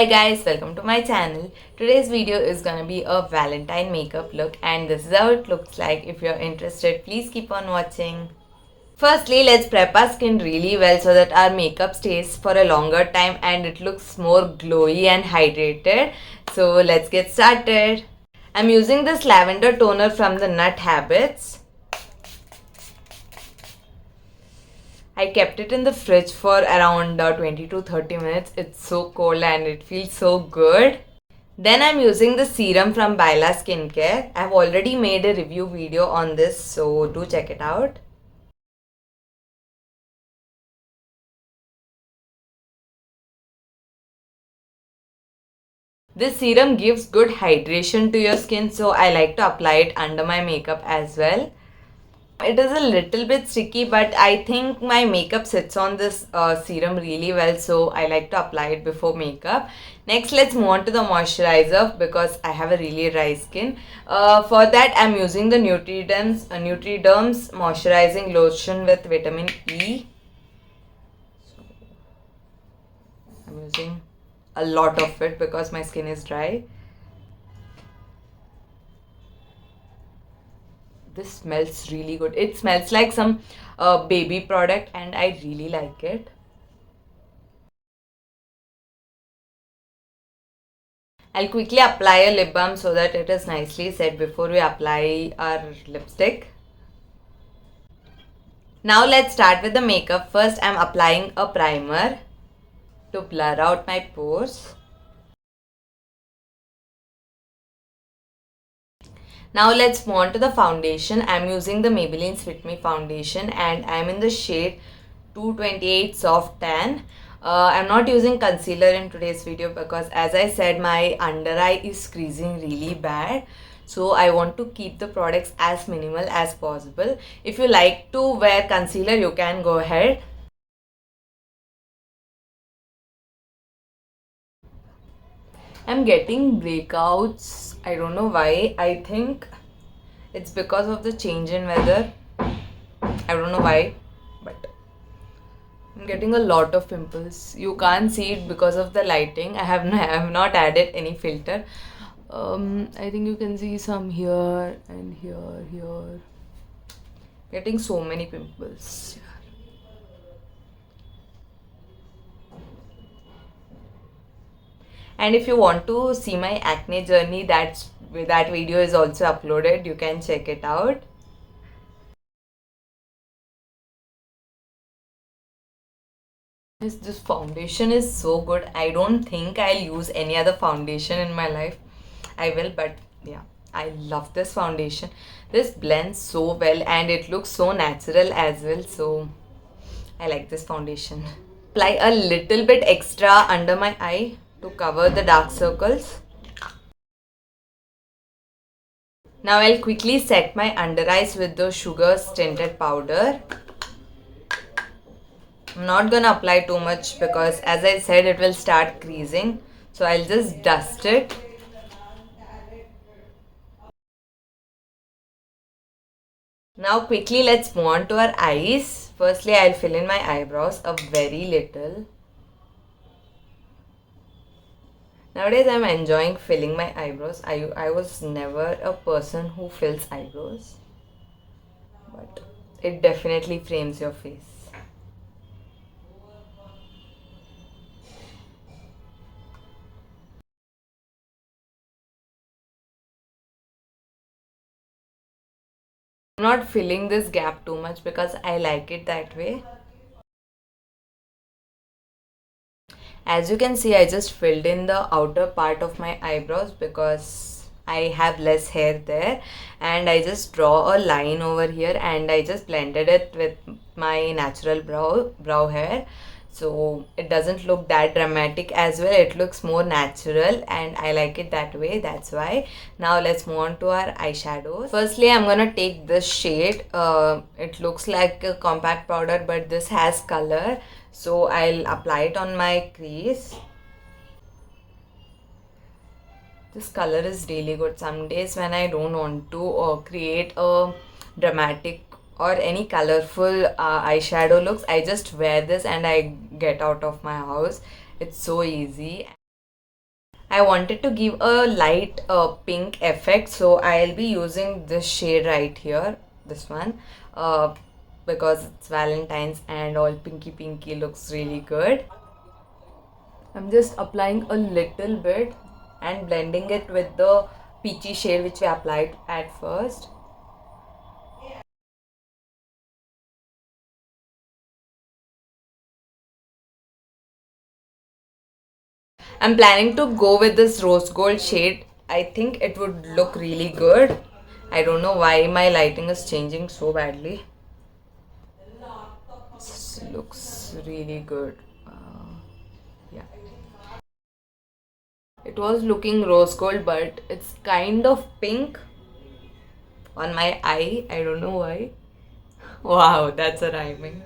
Hi guys, welcome to my channel. Today's video is gonna be a Valentine makeup look and this is how it looks like. If you're interested, please keep on watching. Firstly, let's prep our skin really well so that our makeup stays for a longer time and it looks more glowy and hydrated. So let's get started. I'm using this lavender toner from the Nut Habits. I kept it in the fridge for around 20 to 30 minutes. It's so cold and it feels so good. Then I'm using the serum from Baila Skincare. I've already made a review video on this, so do check it out. This serum gives good hydration to your skin, so I like to apply it under my makeup as well. It is a little bit sticky, but I think my makeup sits on this serum really well, so I like to apply it before makeup. Next, let's move on to the moisturizer because I have a really dry skin. For that, I'm using the Nutriderm's moisturizing lotion with vitamin E. So, I'm using a lot of it because my skin is dry. This smells really good. It smells like some baby product and I really like it. I'll quickly apply a lip balm so that it is nicely set before we apply our lipstick. Now let's start with the makeup. First I'm applying a primer to blur out my pores. Now let's move on to the foundation. I'm using the Maybelline Fit Me foundation and I'm in the shade 228 Soft Tan. I'm not using concealer in today's video because as I said my under eye is creasing really bad. So I want to keep the products as minimal as possible. If you like to wear concealer, you can go ahead. I'm getting breakouts. I don't know why. I think it's because of the change in weather. I don't know why, but I'm getting a lot of pimples. You can't see it because of the lighting. I have not added any filter. I think you can see some here and here. Getting so many pimples. And if you want to see my acne journey, that video is also uploaded. You can check it out. This foundation is so good. I don't think I'll use any other foundation in my life. I will, but yeah, I love this foundation. This blends so well and it looks so natural as well. So I like this foundation. Apply a little bit extra under my eye to cover the dark circles. Now I'll quickly set my under eyes with the sugar tinted powder. I'm not gonna apply too much because as I said it will start creasing. So I'll just dust it. Now quickly let's move on to our eyes. Firstly I'll fill in my eyebrows a very little. Nowadays I'm enjoying filling my eyebrows. I was never a person who fills eyebrows. But it definitely frames your face. I'm not filling this gap too much because I like it that way. As you can see, I just filled in the outer part of my eyebrows because I have less hair there, and I just draw a line over here and I just blended it with my natural brow hair. So it doesn't look that dramatic as well. It looks more natural and I like it that way. That's why. Now let's move on to our eyeshadows. Firstly, I'm gonna take this shade. It looks like a compact powder, but this has color. So I'll apply it on my crease. This color is really good. Some days when I don't want to create a dramatic or any colorful eyeshadow looks, I just wear this and I get out of my house. It's so easy. I wanted to give a light pink effect, so I'll be using this shade right here, this one, uh, because it's Valentine's and all pinky pinky looks really good. I'm just applying a little bit and blending it with the peachy shade which we applied at first. I'm planning to go with this rose gold shade. I think it would look really good. I don't know why my lighting is changing so badly. This looks really good. Yeah. It was looking rose gold, but it's kind of pink on my eye. I don't know why. Wow, that's a rhyming.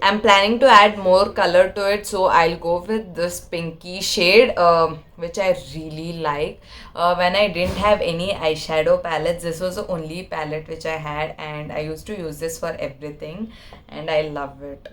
I'm planning to add more color to it, so I'll go with this pinky shade, which I really like. When I didn't have any eyeshadow palettes, this was the only palette which I had, and I used to use this for everything, and I love it.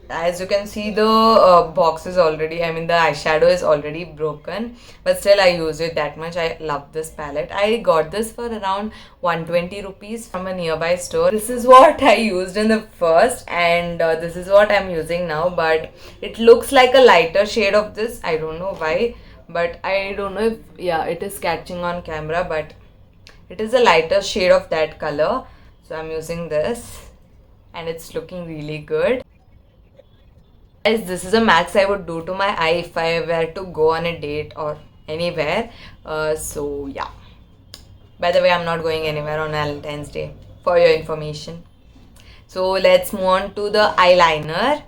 As you can see, the box is already, I mean the eyeshadow is already broken, but still I use it that much. I love this palette. I got this for around 120 rupees from a nearby store. This is what I used in the first, and this is what I'm using now, but it looks like a lighter shade of this. I don't know why, but I don't know if, yeah, it is catching on camera, but it is a lighter shade of that color. So I'm using this and it's looking really good. Guys, this is a max I would do to my eye if I were to go on a date or anywhere. So yeah. By the way, I'm not going anywhere on Valentine's Day, for your information. So let's move on to the eyeliner.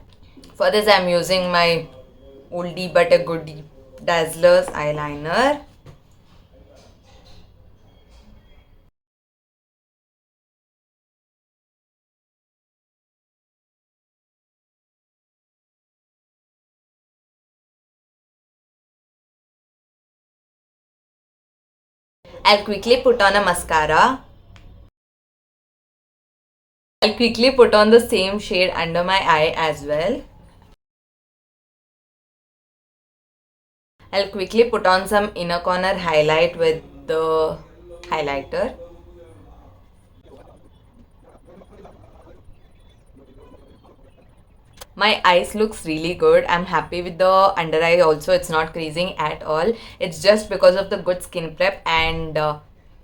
For this, I'm using my oldie but a goodie Dazzler's eyeliner. I'll quickly put on a mascara. I'll quickly put on the same shade under my eye as well. I'll quickly put on some inner corner highlight with the highlighter. My eyes looks really good. I'm happy with the under eye also. It's not creasing at all. It's just because of the good skin prep, and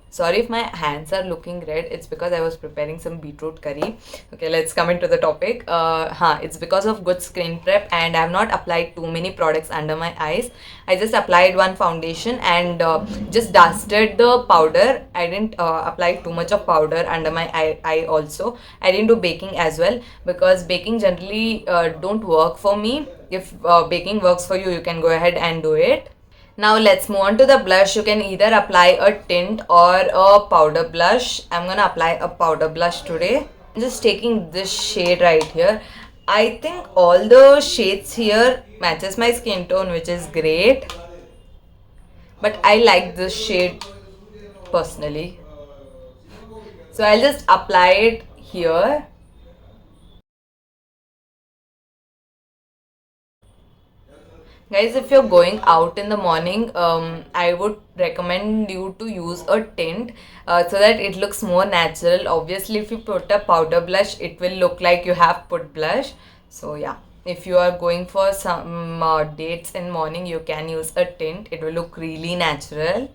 sorry if my hands are looking red. It's because I was preparing some beetroot curry. Okay, let's come into the topic. It's because of good skin prep, and I have not applied too many products under my eyes. I just applied one foundation and just dusted the powder. I didn't apply too much of powder under my eye also. I didn't do baking as well, because baking generally don't work for me. If baking works for you, you can go ahead and do it. Now let's move on to the blush. You can either apply a tint or a powder blush. I'm gonna apply a powder blush today. I'm just taking this shade right here. I think all the shades here matches my skin tone, which is great. But I like this shade personally. So I'll just apply it here. Guys, if you're going out in the morning, I would recommend you to use a tint so that it looks more natural. Obviously, if you put a powder blush, it will look like you have put blush. So yeah, if you are going for some dates in morning, you can use a tint. It will look really natural.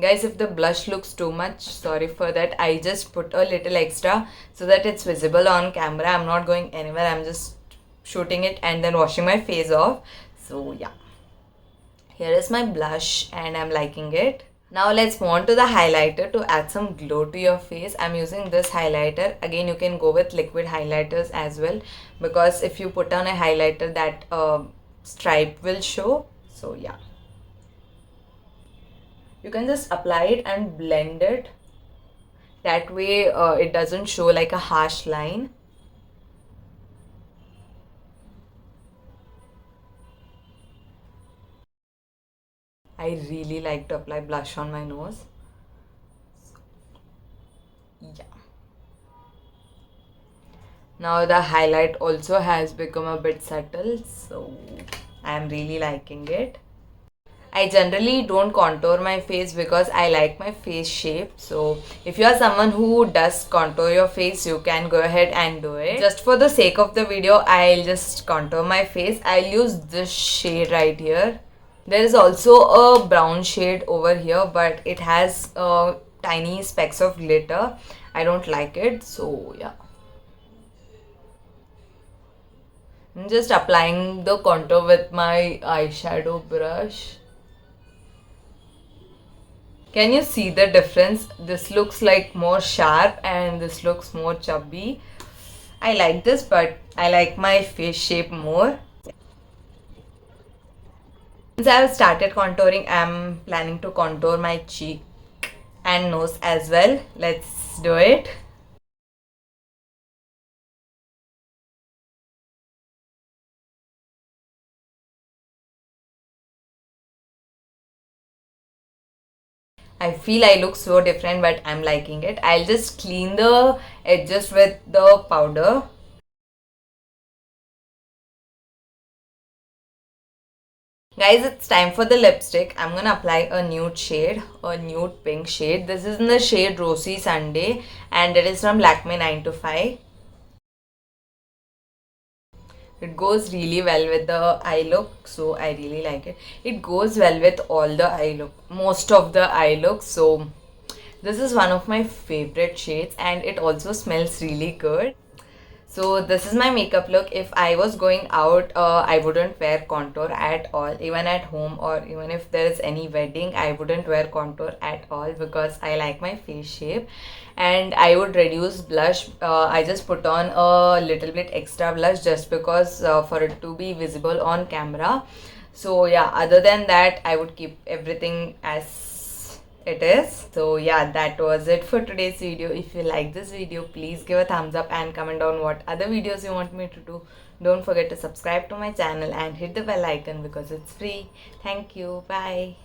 Guys, if the blush looks too much, sorry for that. I just put a little extra so that it's visible on camera. I'm not going anywhere. I'm just shooting it and then washing my face off. So yeah, here is my blush and I'm liking it. Now let's move on to the highlighter to add some glow to your face. I'm using this highlighter. Again, you can go with liquid highlighters as well, because if you put on a highlighter, that stripe will show. So yeah, you can just apply it and blend it. That way it doesn't show like a harsh line. I really like to apply blush on my nose. Yeah. Now the highlight also has become a bit subtle, so I'm really liking it. I generally don't contour my face because I like my face shape. So if you are someone who does contour your face, you can go ahead and do it. Just for the sake of the video, I'll just contour my face. I'll use this shade right here. There is also a brown shade over here, but it has tiny specks of glitter. I don't like it, so yeah. I'm just applying the contour with my eyeshadow brush. Can you see the difference? This looks like more sharp and this looks more chubby. I like this, but I like my face shape more. Since I have started contouring, I'm planning to contour my cheek and nose as well. Let's do it. I feel I look so different, but I'm liking it. I'll just clean the edges with the powder. Guys, it's time for the lipstick. I'm gonna apply a nude shade, a nude pink shade. This is in the shade Rosy Sunday and it is from Lakme 9 to 5. It goes really well with the eye look, so I really like it. It goes well with all the eye look, most of the eye looks. So this is one of my favorite shades and it also smells really good. So this is my makeup look. If I was going out, I wouldn't wear contour at all. Even at home or even if there is any wedding, I wouldn't wear contour at all because I like my face shape. And I would reduce blush. I just put on a little bit extra blush just because for it to be visible on camera. So yeah, other than that, I would keep everything as it is. So yeah, that was it for today's video. If you like this video, please give a thumbs up and comment down what other videos you want me to do. Don't forget to subscribe to my channel and hit the bell icon because it's free. Thank you. Bye.